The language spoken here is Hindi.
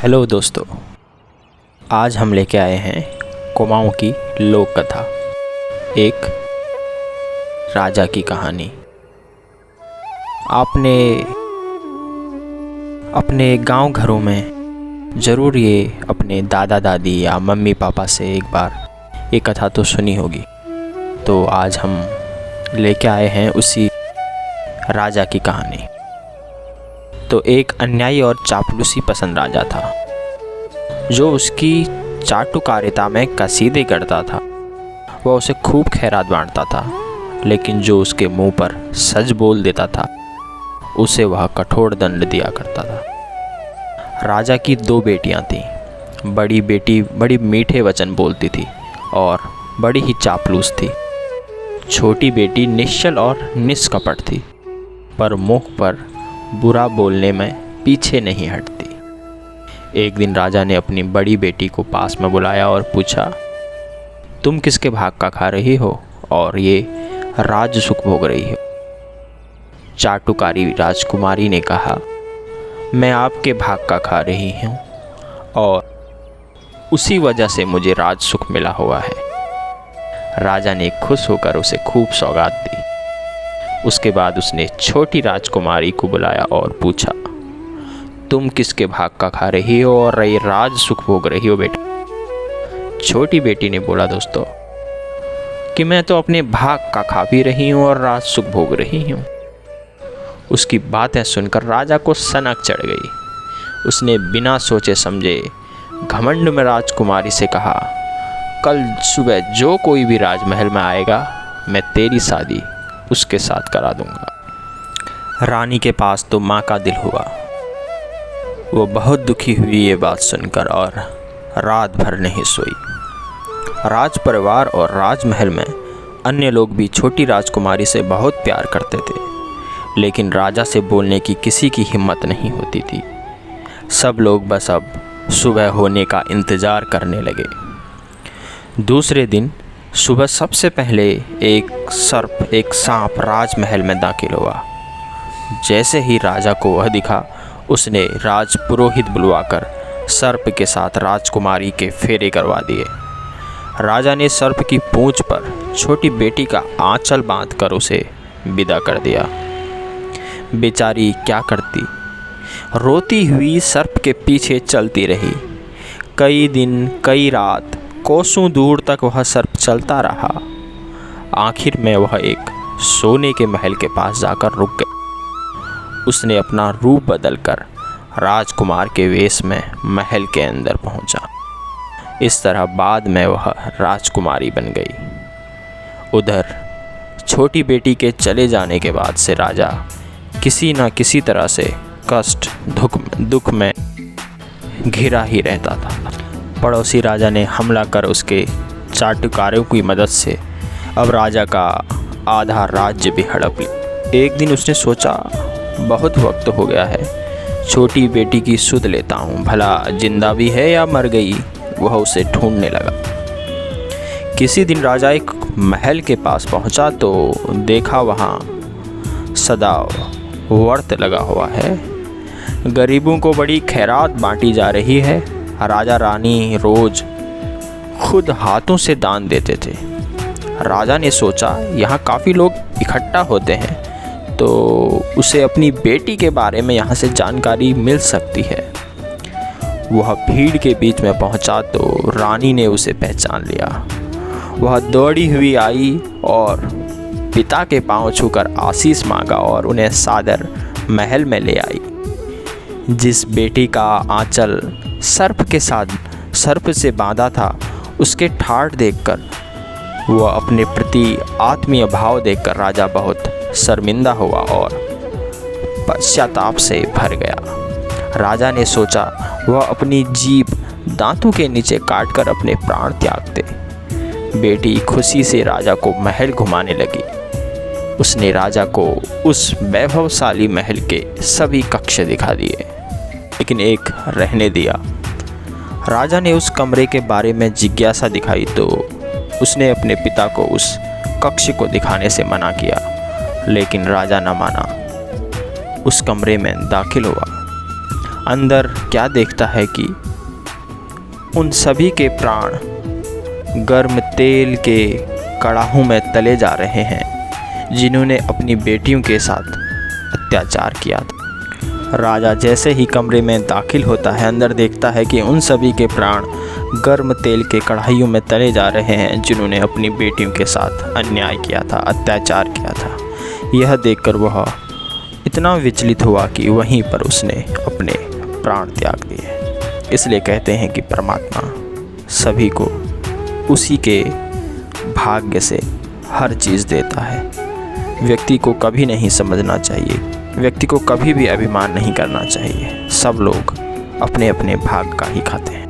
हेलो दोस्तों, आज हम लेके आए हैं कुमाऊं की लोक कथा, एक राजा की कहानी। आपने अपने गांव घरों में ज़रूर ये अपने दादा दादी या मम्मी पापा से एक बार ये कथा तो सुनी होगी। तो आज हम लेके आए हैं उसी राजा की कहानी। तो एक अन्यायी और चापलूसी पसंद राजा था, जो उसकी चाटुकारिता में कसीदे करता था। वह उसे खूब खैरात बांटता था, लेकिन जो उसके मुंह पर सच बोल देता था उसे वह कठोर दंड दिया करता था। राजा की 2 बेटियां थीं। बड़ी बेटी बड़ी मीठे वचन बोलती थी और बड़ी ही चापलूस थी। छोटी बेटी निश्चल और निष्कपट थी, पर मुख पर बुरा बोलने में पीछे नहीं हटती। एक दिन राजा ने अपनी बड़ी बेटी को पास में बुलाया और पूछा, तुम किसके भाग का खा रही हो और ये राज सुख भोग रही हो? चाटुकारी राजकुमारी ने कहा, मैं आपके भाग का खा रही हूँ और उसी वजह से मुझे राज सुख मिला हुआ है। राजा ने खुश होकर उसे खूब सौगात दी। उसके बाद उसने छोटी राजकुमारी को बुलाया और पूछा, तुम किसके भाग का खा रही हो और ये राज सुख भोग रही हो बेटा? छोटी बेटी ने बोला, दोस्तों, कि मैं तो अपने भाग का खा भी रही हूँ और राज सुख भोग रही हूँ। उसकी बातें सुनकर राजा को सनक चढ़ गई। उसने बिना सोचे समझे घमंड में राजकुमारी से कहा, कल सुबह जो कोई भी राजमहल में आएगा, मैं तेरी शादी उसके साथ करा दूंगा। रानी के पास तो माँ का दिल हुआ। वो बहुत दुखी हुई ये बात सुनकर और रात भर नहीं सोई। राज परिवार और राजमहल में अन्य लोग भी छोटी राजकुमारी से बहुत प्यार करते थे, लेकिन राजा से बोलने की किसी की हिम्मत नहीं होती थी। सब लोग बस अब सुबह होने का इंतज़ार करने लगे। दूसरे दिन सुबह सबसे पहले एक सांप राजमहल में दाखिल हुआ। जैसे ही राजा को वह दिखा, उसने राजपुरोहित बुलवाकर सर्प के साथ राजकुमारी के फेरे करवा दिए। राजा ने सर्प की पूंछ पर छोटी बेटी का आंचल बांधकर उसे विदा कर दिया। बेचारी क्या करती, रोती हुई सर्प के पीछे चलती रही। कई दिन कई रात कोसों दूर तक वह सर्प चलता रहा। आखिर में वह एक सोने के महल के पास जाकर रुक गई। उसने अपना रूप बदलकर राजकुमार के वेश में महल के अंदर पहुंचा। इस तरह बाद में वह राजकुमारी बन गई। उधर छोटी बेटी के चले जाने के बाद से राजा किसी न किसी तरह से कष्ट दुख में घिरा ही रहता था। पड़ोसी राजा ने हमला कर उसके चाटुकारों की मदद से अब राजा का आधा राज्य भी हड़प लिया। एक दिन उसने सोचा, बहुत वक्त हो गया है, छोटी बेटी की सुध लेता हूँ, भला जिंदा भी है या मर गई। वह उसे ढूंढने लगा। किसी दिन राजा एक महल के पास पहुँचा तो देखा वहाँ सदा व्रत लगा हुआ है। गरीबों को बड़ी खैरात बांटी जा रही है। राजा रानी रोज खुद हाथों से दान देते थे। राजा ने सोचा, यहाँ काफ़ी लोग इकट्ठा होते हैं तो उसे अपनी बेटी के बारे में यहाँ से जानकारी मिल सकती है। वह भीड़ के बीच में पहुँचा तो रानी ने उसे पहचान लिया। वह दौड़ी हुई आई और पिता के पांव छूकर आशीष मांगा और उन्हें सादर महल में ले आई। जिस बेटी का आंचल सर्प से बांधा था, उसके ठाठ देखकर वह अपने प्रति आत्मीय भाव देखकर राजा बहुत शर्मिंदा हुआ और पश्चाताप से भर गया। राजा ने सोचा, वह अपनी जीभ दांतों के नीचे काटकर अपने प्राण त्याग दे। बेटी खुशी से राजा को महल घुमाने लगी। उसने राजा को उस वैभवशाली महल के सभी कक्ष दिखा दिए, लेकिन एक रहने दिया। राजा ने उस कमरे के बारे में जिज्ञासा दिखाई तो उसने अपने पिता को उस कक्ष को दिखाने से मना किया, लेकिन राजा न माना। उस कमरे में दाखिल हुआ। अंदर क्या देखता है कि उन सभी के प्राण गर्म तेल के कड़ाहों में तले जा रहे हैं जिन्होंने अपनी बेटियों के साथ अत्याचार किया था। राजा जैसे ही कमरे में दाखिल होता है, अंदर देखता है कि उन सभी के प्राण गर्म तेल के कढ़ाइयों में तले जा रहे हैं जिन्होंने अपनी बेटियों के साथ अन्याय किया था, अत्याचार किया था। यह देखकर वह इतना विचलित हुआ कि वहीं पर उसने अपने प्राण त्याग दिए। इसलिए कहते हैं कि परमात्मा सभी को उसी के भाग्य से हर चीज़ देता है। व्यक्ति को कभी नहीं समझना चाहिए, व्यक्ति को कभी भी अभिमान नहीं करना चाहिए। सब लोग अपने अपने भाग का ही खाते हैं।